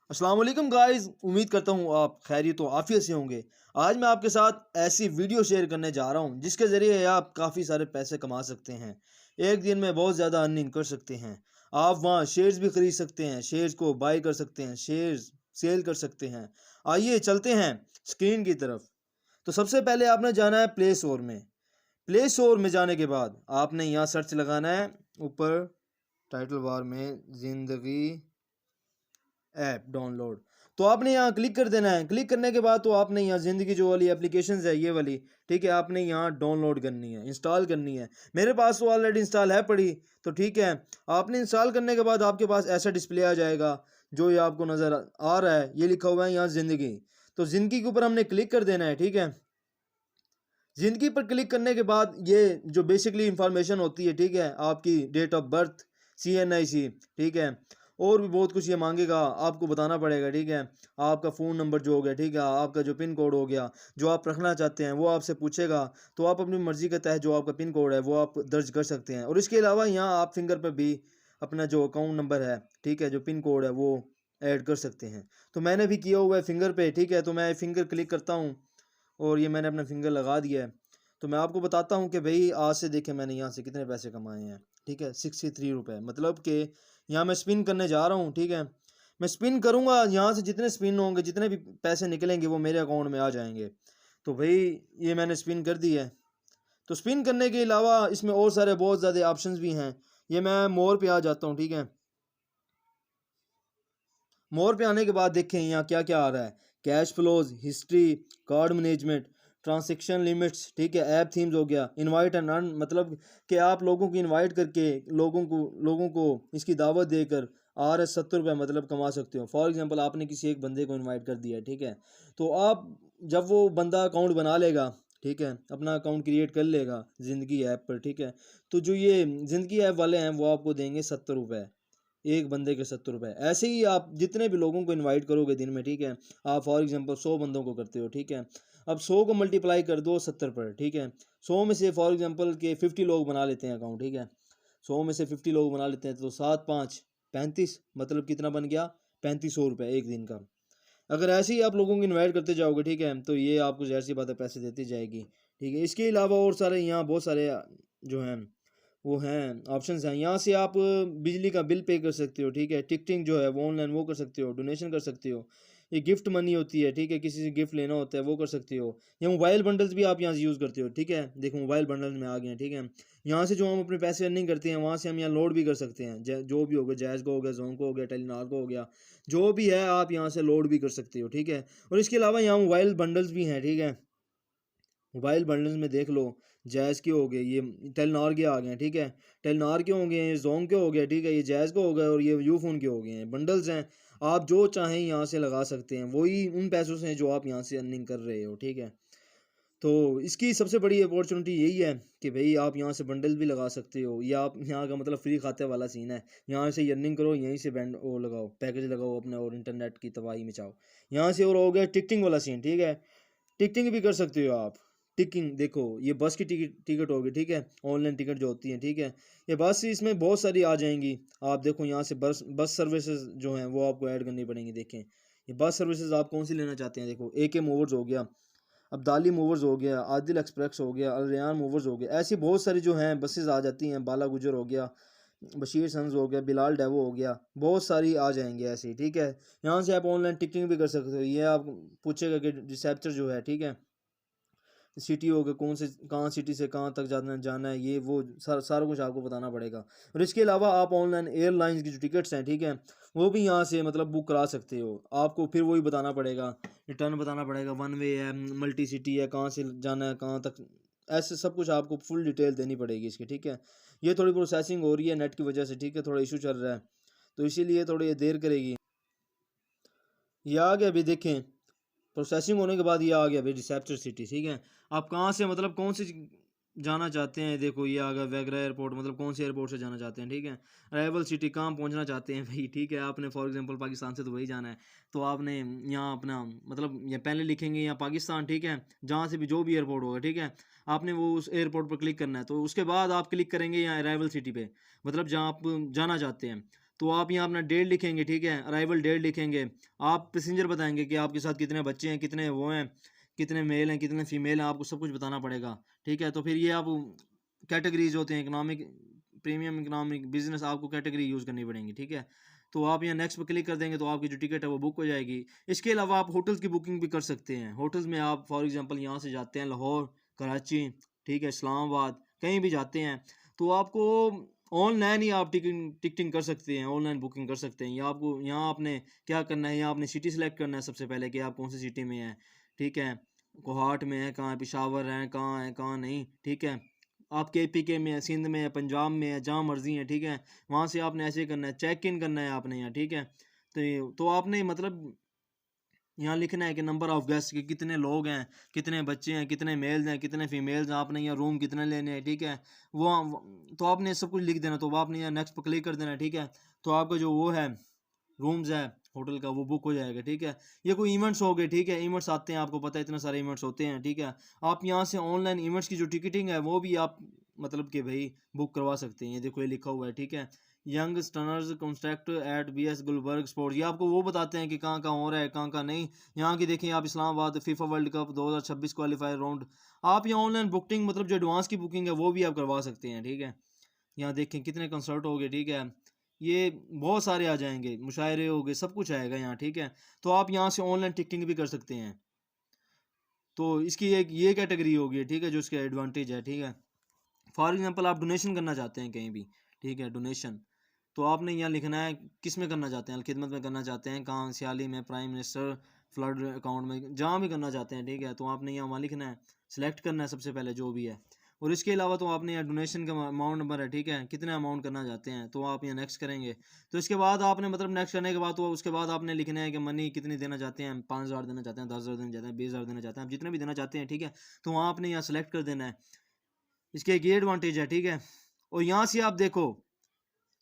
अस्सलाम वालेकुम गाइस, उम्मीद करता हूँ आप खैरियत व आफियत से होंगे। आज मैं आपके साथ ऐसी वीडियो शेयर करने जा रहा हूँ जिसके ज़रिए आप काफ़ी सारे पैसे कमा सकते हैं। एक दिन में बहुत ज़्यादा अर्निंग कर सकते हैं। आप वहाँ शेयर्स भी खरीद सकते हैं, शेयर्स को बाय कर सकते हैं, शेयर्स सेल कर सकते हैं। आइए चलते हैं स्क्रीन की तरफ। तो सबसे पहले आपने जाना है प्ले स्टोर में। प्ले स्टोर में जाने के बाद आपने यहाँ सर्च लगाना है, ऊपर टाइटल बार में ज़िंदगी ऐप डाउनलोड। तो आपने यहाँ क्लिक कर देना है। क्लिक करने के बाद तो आपने यहाँ ज़िंदगी जो वाली एप्लीकेशन है ये वाली, ठीक है, आपने यहाँ डाउनलोड करनी है, इंस्टॉल करनी है। मेरे पास तो ऑलरेडी इंस्टॉल है पड़ी, तो ठीक है। आपने इंस्टॉल करने के बाद आपके पास ऐसा डिस्प्ले आ जाएगा जो ये आपको नज़र आ रहा है, ये लिखा हुआ है यहाँ ज़िंदगी। तो ज़िंदगी के ऊपर हमने क्लिक कर देना है, ठीक है। ज़िंदगी पर क्लिक करने के बाद ये जो बेसिकली इंफॉर्मेशन होती है, ठीक है, आपकी डेट ऑफ बर्थ, CNIC, ठीक है, और भी बहुत कुछ ये मांगेगा, आपको बताना पड़ेगा, ठीक है। आपका फ़ोन नंबर जो हो गया, ठीक है, आपका जो पिन कोड हो गया, जो आप रखना चाहते हैं वो आपसे पूछेगा। तो आप अपनी मर्ज़ी के तहत जो आपका पिन कोड है वो आप दर्ज कर सकते हैं। और इसके अलावा यहाँ आप फिंगर पर भी अपना जो अकाउंट नंबर है, ठीक है, जो पिन कोड है वो ऐड कर सकते हैं। तो मैंने भी किया हुआ है फिंगर पे, ठीक है। तो मैं फिंगर क्लिक करता हूँ और ये मैंने अपना फिंगर लगा दिया है। तो मैं आपको बताता हूँ कि भाई आज से देखें मैंने यहाँ से कितने पैसे कमाए हैं, ठीक है, 63 रुपये। मतलब कि यहाँ मैं स्पिन करने जा रहा हूँ, ठीक है। मैं स्पिन करूँगा, यहाँ से जितने स्पिन होंगे, जितने भी पैसे निकलेंगे वो मेरे अकाउंट में आ जाएंगे। तो भाई ये मैंने स्पिन कर दी है। तो स्पिन करने के अलावा इसमें और सारे बहुत ज़्यादा ऑप्शंस भी हैं। ये मैं मोर पे आ जाता हूँ, ठीक है। मोर पे आने के बाद देखें यहाँ क्या क्या आ रहा है। Cash flows, history, card management, transaction limits, ठीक है, ऐप थीम्स हो गया, इनवाइट एंड अर्न, मतलब कि आप लोगों को इनवाइट करके लोगों को इसकी दावत देकर ₹70 मतलब कमा सकते हो। फॉर एग्जांपल आपने किसी एक बंदे को इनवाइट कर दिया, ठीक है। तो आप जब वो बंदा अकाउंट बना लेगा, ठीक है, अपना अकाउंट क्रिएट कर लेगा ज़िंदगी ऐप पर, ठीक है, तो जो ये ज़िंदगी ऐप वाले हैं वो आपको देंगे ₹70, एक बंदे के ₹70। ऐसे ही आप जितने भी लोगों को इनवाइट करोगे दिन में, ठीक है, आप फॉर एग्जांपल 100 बंदों को करते हो, ठीक है। अब 100 को मल्टीप्लाई कर दो 70 पर, ठीक है। 100 में से फॉर एग्जांपल के 50 लोग बना लेते हैं अकाउंट, ठीक है। 100 में से 50 लोग बना लेते हैं तो 7 5 35, मतलब कितना बन गया, ₹3500 एक दिन का। अगर ऐसे ही आप लोगों को इनवाइट करते जाओगे, ठीक है, तो ये आपको ज़ाहिर सी बात है पैसे देती जाएगी, ठीक है। इसके अलावा और सारे यहाँ बहुत सारे जो हैं वो हैं ऑप्शंस हैं। यहाँ से आप बिजली का बिल पे कर सकते हो, ठीक है। टिकटिंग जो है वो ऑनलाइन वो कर सकते हो, डोनेशन कर सकते हो। ये गिफ्ट मनी होती है, ठीक है, किसी से गिफ्ट लेना होता है वो कर सकते हो। या मोबाइल बंडल्स भी आप यहाँ से यूज़ करते हो, ठीक है। देखो मोबाइल बंडल्स में आ गए हैं, ठीक है। यहाँ से जो हम अपने पैसे अर्निंग करते हैं वहाँ से हम यहाँ लोड भी कर सकते हैं। जो भी हो गया, जैज़ को हो गया, जोंको हो गया, टेलीनॉर को हो गया, जो भी है आप यहाँ से लोड भी कर सकते हो, ठीक है। और इसके अलावा यहाँ मोबाइल बंडल्स भी हैं, ठीक है। मोबाइल बंडल्स में देख लो, जैज़ के हो गए, ये टेलीनॉर के आ गए हैं, ठीक है। टेलीनॉर के हो गए हैं, जोंग के हो गया, ठीक है, ये जैज़ के हो गए और ये यूफोन के हो गए हैं। बंडल्स हैं, आप जो चाहें यहाँ से लगा सकते हैं, वही उन पैसों से जो आप यहाँ से अर्निंग कर रहे हो, ठीक है। तो इसकी सबसे बड़ी अपॉर्चुनिटी यही है कि भाई आप यहाँ से बंडल भी लगा सकते हो, या आप यहाँ का मतलब फ्री खाते वाला सीन है। यहाँ से अर्निंग करो, यहीं से बैंड वो लगाओ, पैकेज लगाओ अपने और इंटरनेट की तबाही मचाओ यहाँ से। और हो गया टिकटिंग वाला सीन, ठीक है। टिकटिंग भी कर सकते हो आप। टिकटिंग देखो, ये बस की टिकट टिकट होगी, ठीक है, ऑनलाइन टिकट जो होती है, ठीक है। ये बस इसमें बहुत सारी आ जाएंगी। आप देखो यहाँ से बस बस सर्विसेज जो हैं वो आपको ऐड करनी पड़ेंगी। देखें ये बस सर्विसेज आप कौन सी लेना चाहते हैं। देखो AK मूवर्स हो गया, अब्दाली मूवर्स हो गया, आदिल एक्सप्रेस हो गया, अल रेयान मूवर्स हो गया, ऐसी बहुत सारी जो हैं बसेस आ जाती हैं। बाला गुजर हो गया, बशीर सन्स हो गया, बिलाल डेवो हो गया, बहुत सारी आ जाएंगी ऐसी, ठीक है। यहाँ से आप ऑनलाइन टिकटिंग भी कर सकते हो। ये आप पूछेगा कि रिसेप्टर जो है, ठीक है, सिटी हो गया, कौन से कहाँ सिटी से कहाँ तक जाना जाना है, ये वो सारा कुछ आपको बताना पड़ेगा। और इसके अलावा आप ऑनलाइन एयरलाइंस की जो टिकट्स हैं, ठीक है, वो भी यहाँ से मतलब बुक करा सकते हो। आपको फिर वही बताना पड़ेगा, रिटर्न बताना पड़ेगा, वन वे है, मल्टी सिटी है, कहाँ से जाना है कहाँ तक, ऐसे सब कुछ आपको फुल डिटेल देनी पड़ेगी इसकी, ठीक है। ये थोड़ी प्रोसेसिंग हो रही है नेट की वजह से, ठीक है, थोड़ा इशू चल रहा है, तो इसीलिए थोड़ी ये देर करेगी। ये आ गया अभी देखें, प्रोसेसिंग होने के बाद ये आ गया भाई रिसेप्टर सिटी, ठीक है। आप कहाँ से मतलब कौन सी जाना चाहते हैं, देखो ये आ गया वेगरा एयरपोर्ट, मतलब कौन से एयरपोर्ट से जाना चाहते हैं, ठीक है। अराइवल सिटी कहाँ पहुँचना चाहते हैं भाई, ठीक है। आपने फॉर एग्जांपल पाकिस्तान से दुबई जाना है, तो आपने यहाँ अपना मतलब ये पहले लिखेंगे यहाँ पाकिस्तान, ठीक है, जहाँ से भी जो भी एयरपोर्ट होगा, ठीक है। आपने वो उस एयरपोर्ट पर क्लिक करना है, तो उसके बाद आप क्लिक करेंगे यहाँ अराइवल सिटी पे, मतलब जहाँ आप जाना चाहते हैं। तो आप यहाँ अपना डेट लिखेंगे, ठीक है, अराइवल डेट लिखेंगे। आप पैसेंजर बताएंगे कि आपके साथ कितने बच्चे हैं, कितने वो हैं, कितने मेल हैं, कितने फीमेल हैं, आपको सब कुछ बताना पड़ेगा, ठीक है। तो फिर ये आप कैटेगरीज होते हैं, इकोनॉमिक, प्रीमियम इकोनॉमिक, बिजनेस, आपको कैटेगरी यूज़ करनी पड़ेंगी, ठीक है। तो आप यहाँ नेक्स्ट पर क्लिक कर देंगे तो आपकी जो टिकट है वो बुक हो जाएगी। इसके अलावा आप होटल्स की बुकिंग भी कर सकते हैं। होटल्स में आप फॉर एग्जांपल यहाँ से जाते हैं लाहौर, कराची, ठीक है, इस्लामाबाद, कहीं भी जाते हैं तो आपको ऑनलाइन ही आप टिकटिंग कर सकते हैं, ऑनलाइन बुकिंग कर सकते हैं। या आपको यहाँ आपने क्या करना है, यहाँ आपने सिटी सेलेक्ट करना है सबसे पहले कि आप कौन सी सिटी में हैं, ठीक है, कोहाट में है, कहाँ है, पेशावर है, कहाँ नहीं, ठीक है। आप के में है, सिंध में है, पंजाब में है, जहाँ मर्जी है, ठीक है। वहाँ से आपने ऐसे करना है, चेक इन करना है आपने यहाँ, ठीक है। तो आपने मतलब यहाँ लिखना है कि नंबर ऑफ गेस्ट के कितने लोग हैं, कितने बच्चे हैं, कितने मेल्स हैं, कितने फीमेल्स हैं, आपने यहाँ रूम कितने लेने हैं, ठीक है। तो आपने सब कुछ लिख देना। तो आपने यहाँ नेक्स्ट पर क्लिक कर देना, ठीक है। तो आपका जो वो है रूम्स है होटल का वो बुक हो जाएगा, ठीक है। ये कोई इवेंट्स हो गए, ठीक है, इवेंट्स आते हैं, आपको पता है इतने सारे इवेंट्स होते हैं, ठीक है। आप यहाँ से ऑनलाइन इवेंट्स की जो टिकटिंग है वो भी आप मतलब कि भाई बुक करवा सकते हैं। ये देखो ये लिखा हुआ है, ठीक है, young stunners contract at BS Gulberg sports. ये आपको वो बताते हैं कि कहाँ कहाँ हो रहा है, कहाँ कहाँ नहीं। यहाँ की देखें आप, Islamabad FIFA world cup 2026 qualifier round. आप यहाँ ऑनलाइन बुकिंग मतलब जो एडवांस की बुकिंग है वो भी आप करवा सकते हैं, ठीक है। यहाँ देखें कितने कंसर्ट हो गए, ठीक है, ये बहुत सारे आ जाएंगे, मुशायरे हो गए, सब कुछ आएगा यहाँ, ठीक है। तो आप यहाँ से ऑनलाइन टिकटिंग भी कर सकते हैं। तो इसकी एक ये कैटेगरी होगी, ठीक है, जो इसके एडवांटेज है, ठीक है। फॉर एग्जांपल आप डोनेशन करना चाहते हैं कहीं भी, ठीक है, डोनेशन, तो आपने यहाँ लिखना है किस में करना चाहते हैं, खिदमत में करना चाहते हैं, कहाँ, सियाली में, प्राइम मिनिस्टर फ्लड अकाउंट में, जहाँ भी करना चाहते हैं, ठीक है। तो आपने यहाँ वहाँ लिखना है, सिलेक्ट करना है सबसे पहले जो भी है। और इसके अलावा तो आपने यहाँ डोनेशन का अमाउंट नंबर है, ठीक है, कितने अमाउंट करना चाहते हैं, तो आप यहाँ नेक्स्ट करेंगे। तो इसके बाद आपने मतलब नेक्स्ट करने के बाद तो उसके बाद आपने लिखना है कि मनी कितनी देना चाहते हैं, 5,000 देना चाहते हैं, 10,000 देना चाहते हैं, 20,000 देना चाहते हैं, आप जितने भी देना चाहते हैं, ठीक है। तो वहाँ आपने यहाँ सेलेक्ट कर देना है। इसके एक ये एडवांटेज है, ठीक है। और यहाँ से आप देखो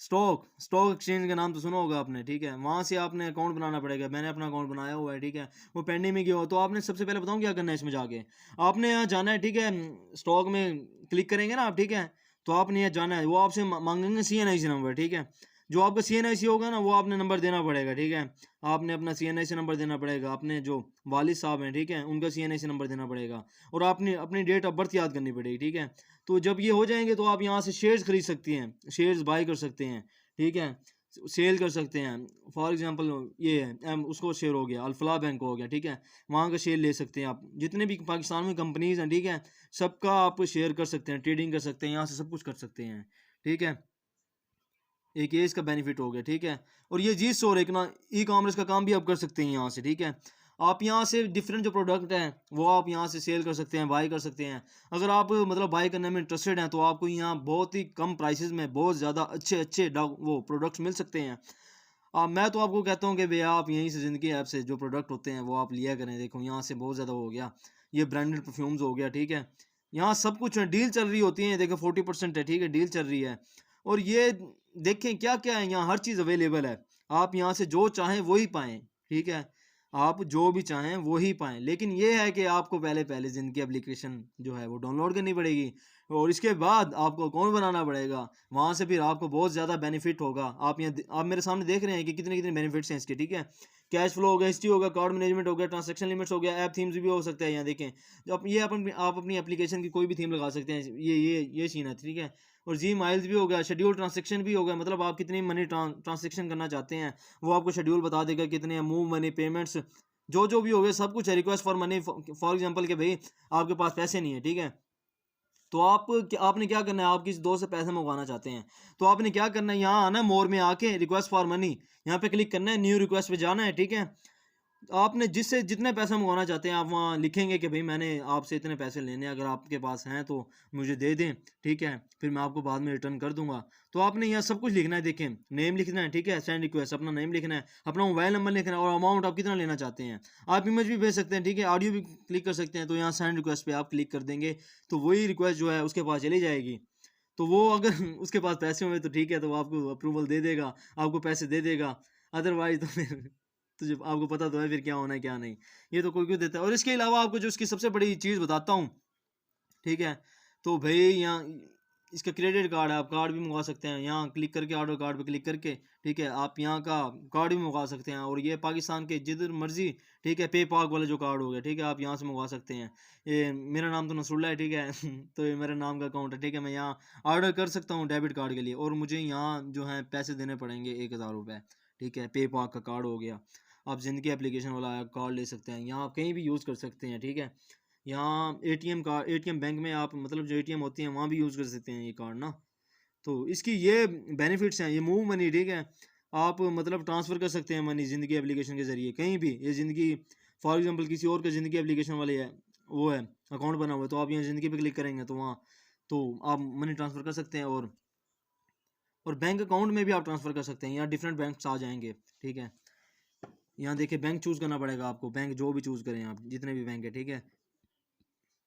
स्टॉक स्टॉक एक्सचेंज का नाम तो सुना होगा आपने, ठीक है। वहाँ से आपने अकाउंट बनाना पड़ेगा, मैंने अपना अकाउंट बनाया हुआ है, ठीक है। वो पेंडिंग में गया हो तो आपने सबसे पहले बताऊँ क्या करना है इसमें जाके, आपने यहाँ जाना है, ठीक है, स्टॉक में क्लिक करेंगे ना आप, ठीक है। तो आपने यहाँ जाना है, वो आपसे मांगेंगे CNIC नंबर, ठीक है। जो आपका CNIC होगा ना वो आपने नंबर देना पड़ेगा, ठीक है। आपने अपना CNIC नंबर देना पड़ेगा, अपने जो वालिद साहब हैं, ठीक है, उनका CNIC नंबर देना पड़ेगा। और आपने अपनी डेट ऑफ बर्थ याद करनी पड़ेगी, ठीक है। तो जब ये हो जाएंगे तो आप यहाँ से शेयर्स खरीद सकती हैं, शेयर्स बाय कर सकते हैं, ठीक है, सेल कर सकते हैं। फॉर एग्जांपल ये है उसको शेयर हो गया, अल्फला बैंक हो गया, ठीक है, वहाँ का शेयर ले सकते हैं आप। जितने भी पाकिस्तान में कंपनीज हैं, ठीक है, सबका आप शेयर कर सकते हैं, ट्रेडिंग कर सकते हैं, यहाँ से सब कुछ कर सकते हैं, ठीक है। एक ये इसका बेनिफिट हो गया, ठीक है। और ये जी स्टोर एक ना ई कॉमर्स का काम भी आप कर सकते हैं यहाँ से, ठीक है। आप यहाँ से डिफरेंट जो प्रोडक्ट हैं वो आप यहाँ से सेल कर सकते हैं, बाय कर सकते हैं। अगर आप मतलब बाय करने में इंटरेस्टेड हैं तो आपको यहाँ बहुत ही कम प्राइसेस में बहुत ज़्यादा अच्छे अच्छे वो प्रोडक्ट्स मिल सकते हैं। मैं तो आपको कहता हूँ कि भैया आप यहीं से ज़िंदगी ऐप से जो प्रोडक्ट होते हैं वो आप लिया करें। देखो यहाँ से बहुत ज़्यादा हो गया, ये ब्रांडेड परफ्यूम्स हो गया, ठीक है। यहाँ सब कुछ डील चल रही होती है, देखो 40% है, ठीक है, डील चल रही है। और ये देखें क्या क्या है, यहाँ हर चीज़ अवेलेबल है। आप यहाँ से जो चाहें वही पाएँ, ठीक है, आप जो भी चाहें वो ही पाएँ। लेकिन ये है कि आपको पहले पहले ज़िंदगी एप्लीकेशन जो है वो डाउनलोड करनी पड़ेगी और इसके बाद आपको अकाउंट बनाना पड़ेगा। वहाँ से फिर आपको बहुत ज़्यादा बेनिफिट होगा। आप मेरे सामने देख रहे हैं कि कितने कितने बेनिफिट्स हैं इसके, ठीक है। कैश फ्लो हो गया, हिस्ट्री होगा, कार्ड मैनेजमेंट हो गया, ट्रांजैक्शन लिमिट्स हो गया, ऐप थीम्स भी हो सकता है। यहाँ देखें जो आप अपनी एप्लीकेशन की कोई भी थीम लगा सकते हैं। ये सीन है, ठीक है। और जी माइल्स भी हो गया, शेड्यूल ट्रांजैक्शन भी हो गया, मतलब आप कितनी मनी ट्रांजैक्शन करना चाहते हैं वो आपको शेड्यूल बता देगा, कितने मूव मनी, पेमेंट्स, जो भी हो गया सब कुछ है। Request for money, for example के भाई आपके पास पैसे नहीं है, ठीक है, तो आपने क्या करना है, आप किसी दोस्त से पैसे मंगवाना चाहते हैं तो आपने क्या करना है, यहाँ आना है मोर में आके रिक्वेस्ट फॉर मनी, यहाँ पे क्लिक करना है, न्यू रिक्वेस्ट पे जाना है, ठीक है। आपने जिससे जितने पैसे मंगवाना चाहते हैं आप वहाँ लिखेंगे कि भाई मैंने आपसे इतने पैसे लेने हैं, अगर आपके पास हैं तो मुझे दे दें, ठीक है, फिर मैं आपको बाद में रिटर्न कर दूंगा। तो आपने यहाँ सब कुछ लिखना है, देखें नेम लिखना है, ठीक है, सेंड रिक्वेस्ट, अपना नेम लिखना है, अपना मोबाइल नंबर लिखना है और अमाउंट आप कितना लेना चाहते हैं। आप इमेज भी भेज सकते हैं, ठीक है, ऑडियो भी क्लिक कर सकते हैं। तो यहाँ सेंड रिक्वेस्ट पे आप क्लिक कर देंगे तो वही रिक्वेस्ट जो है उसके पास चली जाएगी। तो वो अगर उसके पास पैसे हुए तो ठीक है, तो वो आपको अप्रूवल दे देगा, आपको पैसे दे देगा। अदरवाइज तो फिर तो जब आपको पता तो है फिर क्या होना है क्या नहीं, ये तो कोई क्यों देता है। और इसके अलावा आपको जो इसकी सबसे बड़ी चीज़ बताता हूँ, ठीक है, तो भाई यहाँ इसका क्रेडिट कार्ड है, आप कार्ड भी मंगवा सकते हैं यहाँ क्लिक करके, ऑर्डर कार्ड पे क्लिक करके, ठीक है। आप यहाँ का कार्ड भी मंगवा सकते हैं, और ये पाकिस्तान के जिधर मर्जी, ठीक है, पे पाक वाला जो कार्ड हो गया, ठीक है, आप यहाँ से मंगवा सकते हैं। ये मेरा नाम तो नसरुल्ला है, ठीक है तो ये मेरे नाम का अकाउंट है, ठीक है। मैं यहाँ ऑर्डर कर सकता हूँ डेबिट कार्ड के लिए, और मुझे यहाँ जो है पैसे देने पड़ेंगे 1000 रुपये, ठीक है। पे पाक का कार्ड हो गया। आप ज़िंदगी एप्लीकेशन वाला कार्ड ले सकते हैं, यहाँ आप कहीं भी यूज़ कर सकते हैं, ठीक है। यहाँ एटीएम कार्ड, एटीएम बैंक में आप मतलब जो एटीएम होती हैं वहाँ भी यूज़ कर सकते हैं ये कार्ड ना। तो इसकी ये बेनिफिट्स हैं। ये मूव मनी, ठीक है, आप मतलब ट्रांसफ़र कर सकते हैं मनी ज़िंदगी एप्लीकेशन के ज़रिए कहीं भी। ये ज़िंदगी फॉर एग्जांपल किसी और का ज़िंदगी एप्लीकेशन वाले है, वो है अकाउंट बना हुआ है, तो आप यहाँ ज़िंदगी पे क्लिक करेंगे तो वहाँ तो आप मनी ट्रांसफ़र कर सकते हैं। और बैंक अकाउंट में भी आप ट्रांसफ़र कर सकते हैं। यहाँ डिफरेंट बैंक्स आ जाएंगे, ठीक है। यहाँ देखिए बैंक चूज़ करना पड़ेगा आपको, बैंक जो भी चूज़ करें आप, जितने भी बैंक है, ठीक है।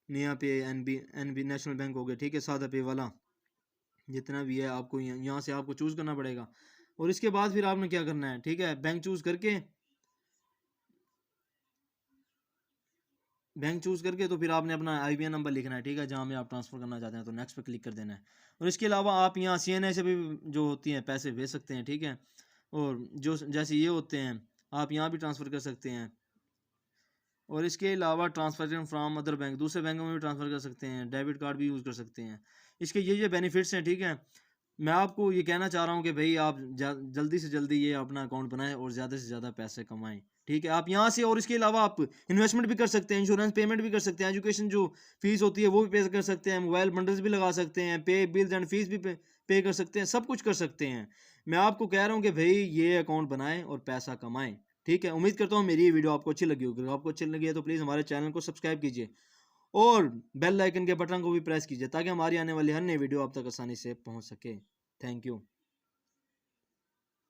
निया पे, एनबी नेशनल बैंक हो गया, ठीक है, सादा पे वाला, जितना भी है आपको यहाँ से आपको चूज़ करना पड़ेगा। और इसके बाद फिर आपने क्या करना है, ठीक है, बैंक चूज़ करके, तो फिर आपने अपना IBN नंबर लिखना है, ठीक है, जहाँ में आप ट्रांसफ़र करना चाहते हैं, तो नेक्स्ट पे क्लिक कर देना है। और इसके अलावा आप यहाँ CNA से भी जो होती हैं पैसे भेज सकते हैं, ठीक है। और जो जैसे ये होते हैं आप यहाँ भी ट्रांसफ़र कर सकते हैं। और इसके अलावा ट्रांसफर फ्राम अदर बैंक, दूसरे बैंकों में भी ट्रांसफ़र कर सकते हैं, डेबिट कार्ड भी यूज़ कर सकते हैं। इसके ये बेनिफिट्स हैं, ठीक है। मैं आपको ये कहना चाह रहा हूँ कि भाई आप जल्दी से जल्दी ये अपना अकाउंट बनाएं और ज़्यादा से ज़्यादा पैसे कमाएं, ठीक है। आप यहाँ से, और इसके अलावा आप इन्वेस्टमेंट भी कर सकते हैं, इंश्योरेंस पेमेंट भी कर सकते हैं, एजुकेशन जो फीस होती है वो भी पे कर सकते हैं, मोबाइल बंडल्स भी लगा सकते हैं, पे बिल्स एंड फीस भी पे कर सकते हैं, सब कुछ कर सकते हैं। मैं आपको कह रहा हूँ कि भाई ये अकाउंट बनाएं और पैसा कमाएं, ठीक है। उम्मीद करता हूँ मेरी ये वीडियो आपको अच्छी लगी होगी। अगर आपको अच्छी लगी है तो प्लीज़ हमारे चैनल को सब्सक्राइब कीजिए और बेल आइकन के बटन को भी प्रेस कीजिए, ताकि हमारी आने वाली हर नई वीडियो आप तक आसानी से पहुँच सके। Thank you.